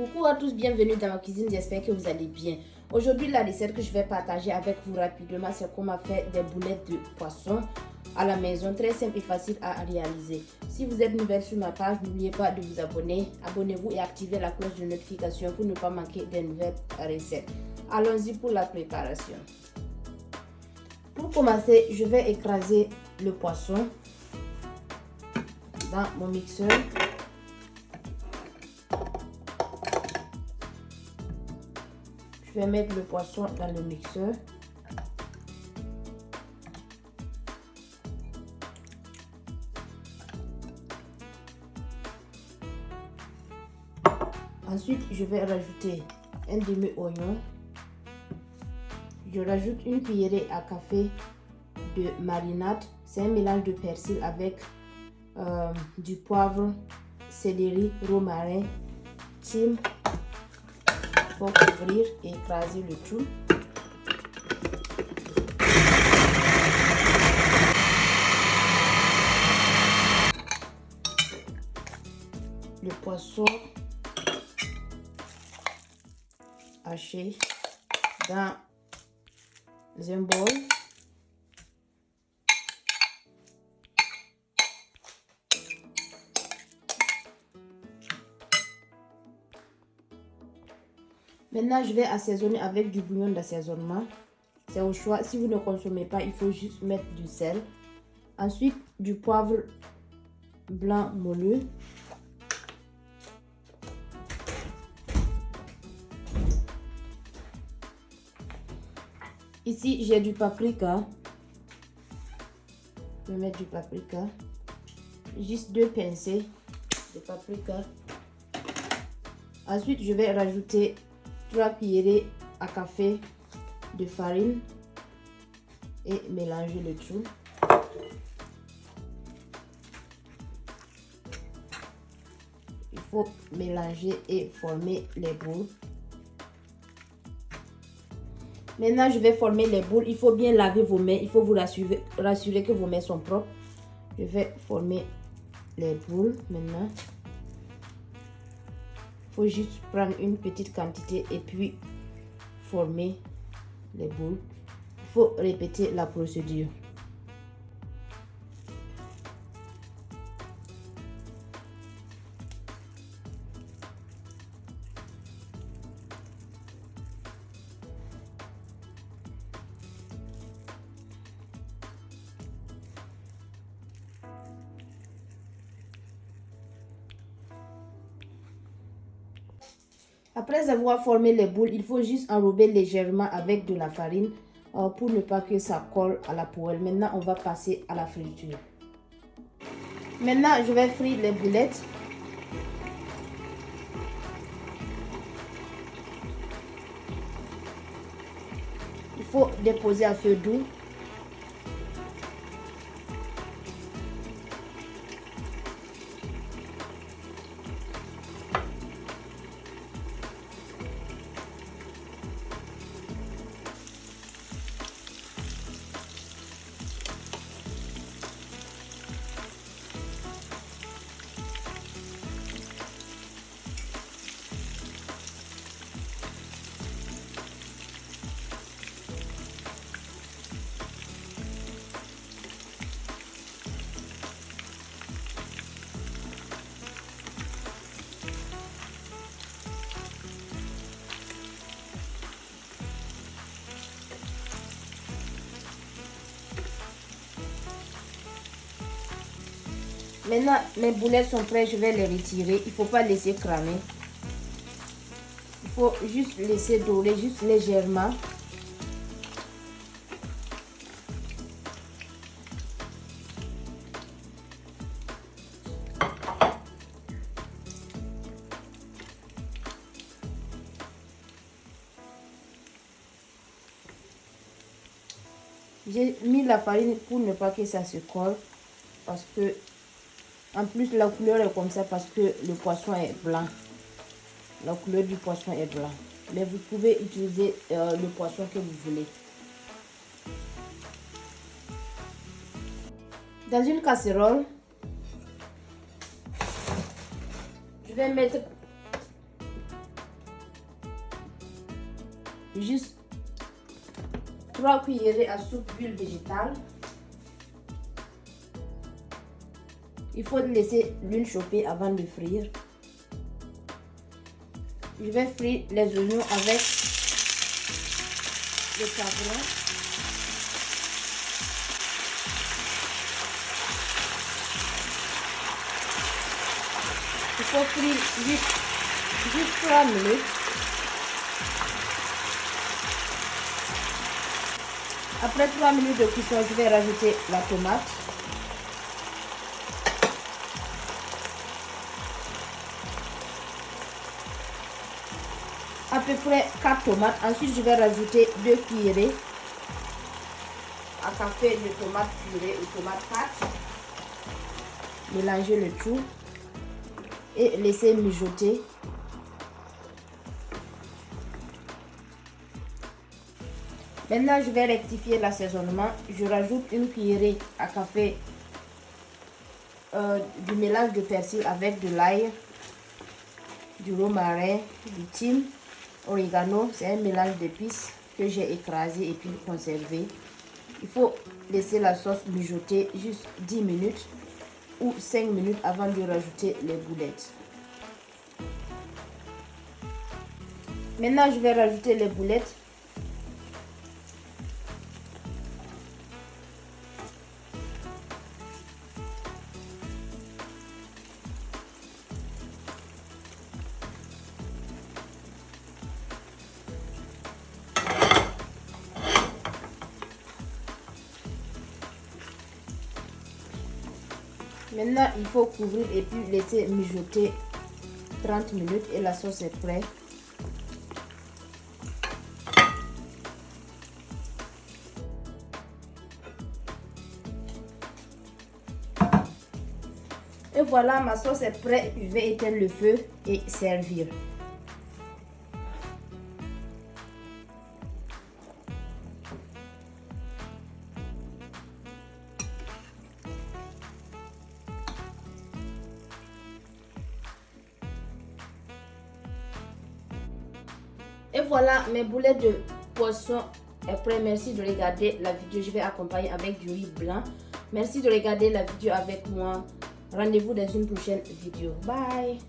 Coucou à tous, bienvenue dans ma cuisine, j'espère que vous allez bien. Aujourd'hui, la recette que je vais partager avec vous rapidement, c'est comment faire des boulettes de poisson à la maison, très simple et facile à réaliser. Si vous êtes nouvelle sur ma page, n'oubliez pas de vous abonner. Abonnez-vous et activez la cloche de notification pour ne pas manquer des nouvelles recettes. Allons-y pour la préparation. Pour commencer, je vais écraser le poisson dans mon mixeur. Je vais mettre le poisson dans le mixeur. Ensuite, je vais rajouter un demi-oignon. Je rajoute une cuillerée à café de marinade. C'est un mélange de persil avec du poivre, céleri, romarin, thym. Il faut couvrir et écraser le tout. Le poisson haché dans un bol. Maintenant, je vais assaisonner avec du bouillon d'assaisonnement. C'est au choix. Si vous ne consommez pas, il faut juste mettre du sel. Ensuite, du poivre blanc moelleux. Ici, j'ai du paprika. Je vais mettre du paprika. Juste 2 pincées de paprika. Ensuite, je vais rajouter 3 cuillerées à café de farine et mélanger le tout. Il faut mélanger et former les boules. Maintenant, je vais former les boules. Il faut bien laver vos mains. Il faut vous rassurer que vos mains sont propres. Je vais former les boules maintenant. Il faut juste prendre une petite quantité et puis former les boules. Il faut répéter la procédure. Après avoir formé les boules, il faut juste enrober légèrement avec de la farine pour ne pas que ça colle à la poêle. Maintenant, on va passer à la friture. Maintenant, je vais frire les boulettes. Il faut déposer à feu doux. Maintenant, mes boulettes sont prêtes, je vais les retirer. Il ne faut pas laisser cramer. Il faut juste laisser dorer, juste légèrement. J'ai mis la farine pour ne pas que ça se colle. Parce que, en plus, la couleur est comme ça parce que le poisson est blanc. La couleur du poisson est blanc. Mais vous pouvez utiliser le poisson que vous voulez. Dans une casserole, je vais mettre juste 3 cuillerées à soupe d'huile végétale. Il faut laisser l'huile chauffer avant de frire. Je vais frire les oignons avec le poivron. Il faut frire juste 3 minutes. Après 3 minutes de cuisson, je vais rajouter la tomate. À peu près 4 tomates. Ensuite, je vais rajouter 2 cuillerées à café de tomates purée ou tomates pâte. Mélanger le tout et laisser mijoter. Maintenant, je vais rectifier l'assaisonnement. Je rajoute une cuillerée à café du mélange de persil avec de l'ail, du romarin, du thym, oregano. C'est un mélange d'épices que j'ai écrasé et puis conservé. Il faut laisser la sauce mijoter juste 10 minutes ou 5 minutes avant de rajouter les boulettes. Maintenant, je vais rajouter les boulettes. Maintenant, il faut couvrir et puis laisser mijoter 30 minutes et la sauce est prête. Et voilà, ma sauce est prête. Je vais éteindre le feu et servir. Et voilà, mes boulettes de poisson est prêt. Merci de regarder la vidéo. Je vais accompagner avec du riz blanc. Merci de regarder la vidéo avec moi. Rendez-vous dans une prochaine vidéo. Bye!